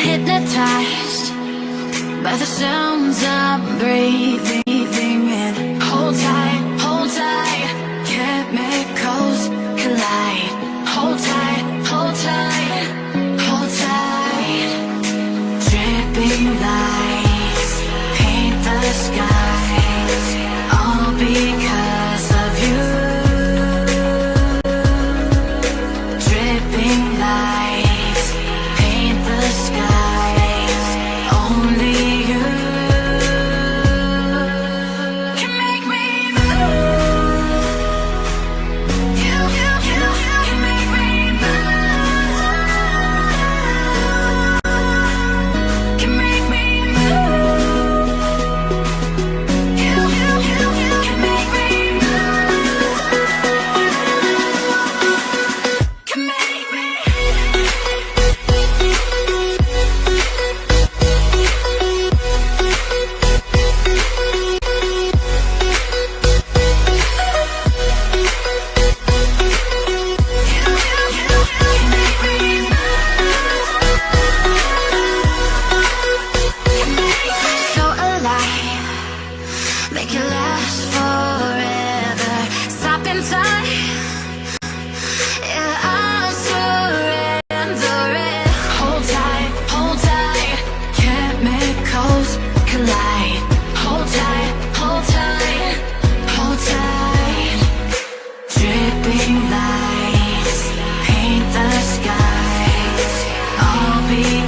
Hypnotized by the sounds I'm breathing in. Hold tight, chemicals collide. Hold tight, hold tight, hold tight. Dripping lights paint the skies, all because of you. Dripping lights paint the skies, only you can make me move. You can make me move. Can make me move. You can make me move. Can make me. So alive, make it last forever. Stop in time, yeah, I'll surrender it. Hold tight, chemicals collide. Hold tight, hold tight, hold tight. Dripping lights paint the skies, all because